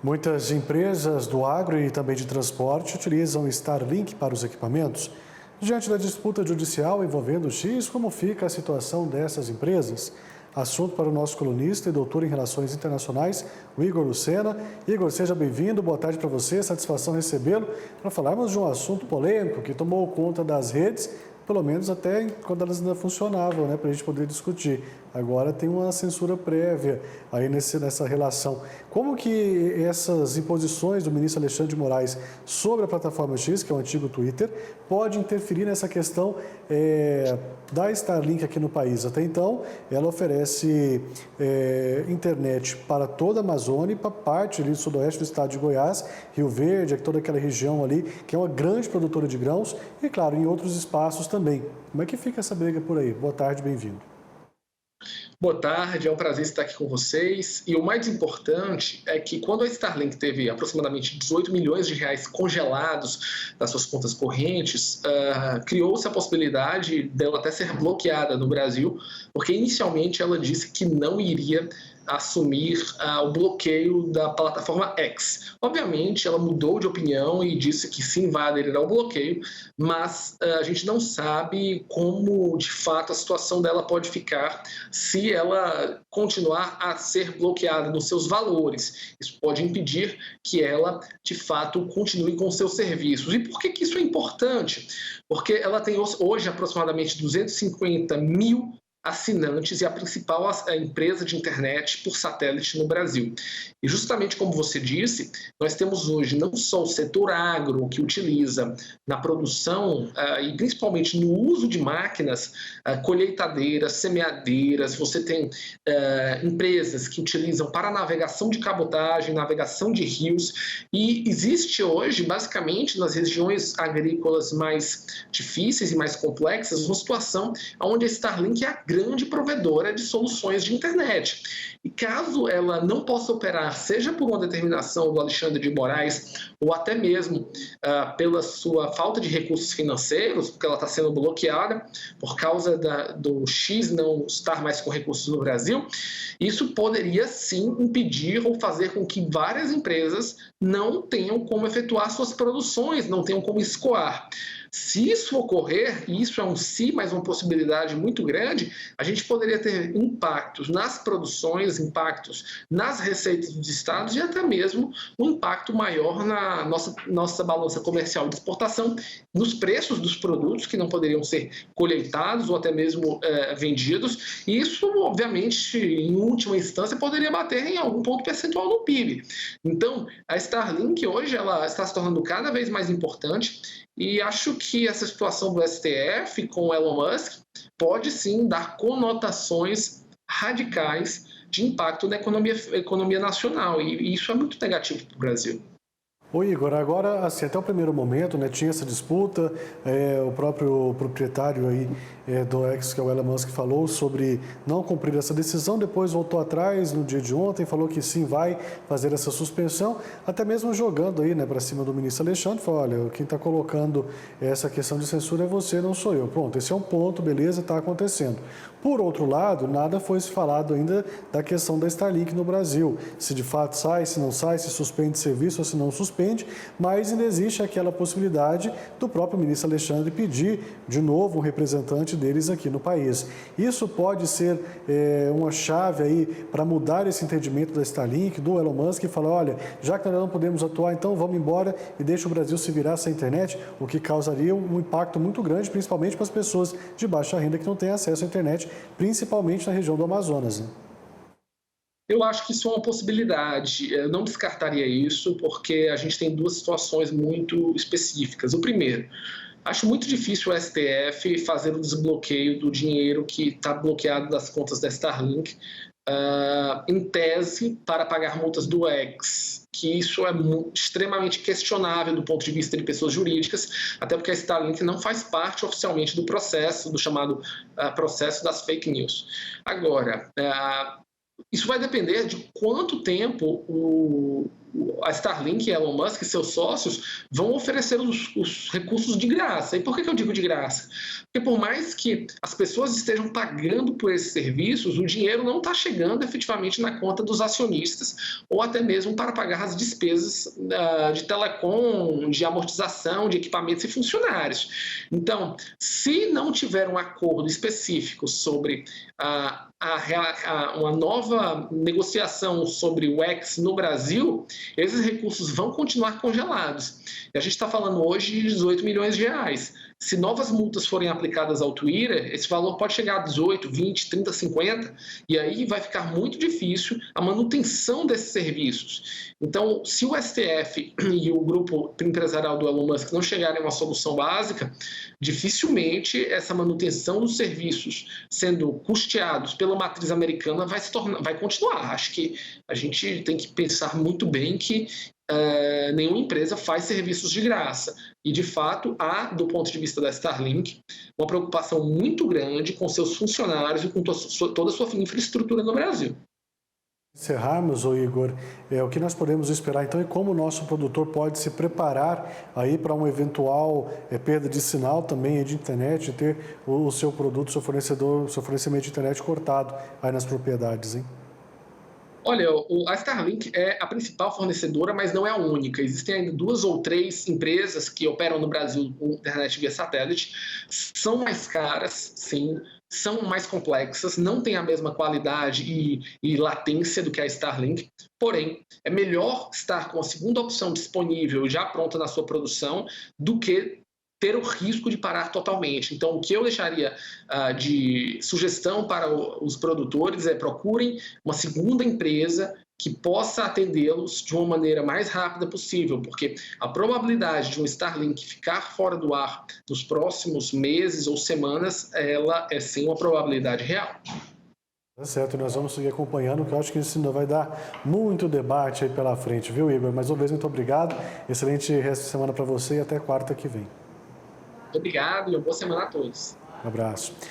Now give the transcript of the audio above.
Muitas empresas do agro e também de transporte utilizam Starlink para os equipamentos. Diante da disputa judicial envolvendo o X, como fica a situação dessas empresas? Assunto para o nosso colunista e doutor em Relações Internacionais, o Igor Lucena. Igor, seja bem-vindo, boa tarde para você, satisfação recebê-lo para falarmos de um assunto polêmico que tomou conta das redes, pelo menos até quando elas ainda funcionavam, né, para a gente poder discutir. Agora tem uma censura prévia aí nessa relação. Como que essas imposições do ministro Alexandre de Moraes sobre a plataforma X, que é o antigo Twitter, pode interferir nessa questão da Starlink aqui no país? Até então, ela oferece internet para toda a Amazônia e para parte ali do sudoeste do estado de Goiás, Rio Verde, toda aquela região ali, que é uma grande produtora de grãos, e claro, em outros espaços também. Como é que fica essa briga por aí? Boa tarde, bem-vindo. Boa tarde, é um prazer estar aqui com vocês. E o mais importante é que quando a Starlink teve aproximadamente 18 milhões de reais congelados das suas contas correntes, criou-se a possibilidade dela até ser bloqueada no Brasil, porque inicialmente ela disse que não iria assumir o bloqueio da plataforma X. Obviamente, ela mudou de opinião e disse que sim, vai aderir ao bloqueio, mas a gente não sabe como, de fato, a situação dela pode ficar se ela continuar a ser bloqueada nos seus valores. Isso pode impedir que ela, de fato, continue com seus serviços. E por que isso é importante? Porque ela tem hoje aproximadamente 250 mil assinantes e a principal empresa de internet por satélite no Brasil. E justamente como você disse, nós temos hoje não só o setor agro que utiliza na produção e principalmente no uso de máquinas, colheitadeiras, semeadeiras, você tem empresas que utilizam para navegação de cabotagem, navegação de rios, e existe hoje, basicamente, nas regiões agrícolas mais difíceis e mais complexas, uma situação onde a Starlink é a grande provedora de soluções de internet. E caso ela não possa operar, seja por uma determinação do Alexandre de Moraes, ou até mesmo pela sua falta de recursos financeiros, porque ela está sendo bloqueada por causa do X não estar mais com recursos no Brasil, isso poderia sim impedir ou fazer com que várias empresas não tenham como efetuar suas produções, não tenham como escoar. Se isso ocorrer, e isso é um se, mas uma possibilidade muito grande, a gente poderia ter impactos nas produções, impactos nas receitas dos estados e até mesmo um impacto maior na nossa balança comercial de exportação, nos preços dos produtos que não poderiam ser colheitados ou até mesmo vendidos. E isso, obviamente, em última instância, poderia bater em algum ponto percentual no PIB. Então, a Starlink hoje ela está se tornando cada vez mais importante. E acho que essa situação do STF com o Elon Musk pode sim dar conotações radicais de impacto na economia nacional. E isso é muito negativo para o Brasil. Ô Igor, agora, assim, até o primeiro momento, né, tinha essa disputa, o próprio proprietário aí do X, que é o Elon Musk, falou sobre não cumprir essa decisão, depois voltou atrás no dia de ontem, falou que sim, vai fazer essa suspensão, até mesmo jogando aí, né, para cima do ministro Alexandre, falou, olha, quem está colocando essa questão de censura é você, não sou eu. Pronto, esse é um ponto, beleza, está acontecendo. Por outro lado, nada foi falado ainda da questão da Starlink no Brasil, se de fato sai, se não sai, se suspende serviço ou se não suspende, mas ainda existe aquela possibilidade do próprio ministro Alexandre pedir de novo um representante deles aqui no país. Isso pode ser uma chave aí para mudar esse entendimento da Starlink, do Elon Musk, e falar, olha, já que nós não podemos atuar, então vamos embora e deixa o Brasil se virar sem internet, o que causaria um impacto muito grande, principalmente para as pessoas de baixa renda que não têm acesso à internet, principalmente na região do Amazonas, né? Eu acho que isso é uma possibilidade. Eu não descartaria isso, porque a gente tem duas situações muito específicas. O primeiro, acho muito difícil o STF fazer o desbloqueio do dinheiro que está bloqueado das contas da Starlink, em tese, para pagar multas do X, que isso é extremamente questionável do ponto de vista de pessoas jurídicas, até porque a Starlink não faz parte oficialmente do processo, do chamado processo das fake news. Agora, isso vai depender de quanto tempo a Starlink, Elon Musk e seus sócios vão oferecer os recursos de graça. E por que eu digo de graça? Porque por mais que as pessoas estejam pagando por esses serviços, o dinheiro não está chegando efetivamente na conta dos acionistas ou até mesmo para pagar as despesas de telecom, de amortização, de equipamentos e funcionários. Então, se não tiver um acordo específico sobre uma nova negociação sobre o X no Brasil, esses recursos vão continuar congelados. E a gente está falando hoje de 18 milhões de reais. Se novas multas forem aplicadas ao Twitter, esse valor pode chegar a 18, 20, 30, 50, e aí vai ficar muito difícil a manutenção desses serviços. Então, se o STF e o grupo empresarial do Elon Musk não chegarem a uma solução básica, dificilmente essa manutenção dos serviços sendo custeados pela matriz americana vai continuar. Acho que a gente tem que pensar muito bem que nenhuma empresa faz serviços de graça. E, de fato, há, do ponto de vista da Starlink, uma preocupação muito grande com seus funcionários e com toda a sua infraestrutura no Brasil. Encerrarmos, Igor, o que nós podemos esperar então e como o nosso produtor pode se preparar aí para uma eventual perda de sinal também de internet, ter o seu produto, seu fornecimento de internet cortado aí nas propriedades, hein? Olha, a Starlink é a principal fornecedora, mas não é a única. Existem ainda 2 ou 3 empresas que operam no Brasil com internet via satélite. São mais caras, sim, são mais complexas, não têm a mesma qualidade e latência do que a Starlink. Porém, é melhor estar com a segunda opção disponível, já pronta na sua produção, do que ter o risco de parar totalmente. Então, o que eu deixaria de sugestão para os produtores é procurem uma segunda empresa que possa atendê-los de uma maneira mais rápida possível, porque a probabilidade de um Starlink ficar fora do ar nos próximos meses ou semanas, ela é sim uma probabilidade real. Tá certo, nós vamos seguir acompanhando, que eu acho que isso ainda vai dar muito debate aí pela frente, viu, Igor? Mais uma vez, muito obrigado, excelente resto de semana para você e até quarta que vem. Obrigado e uma boa semana a todos. Um abraço.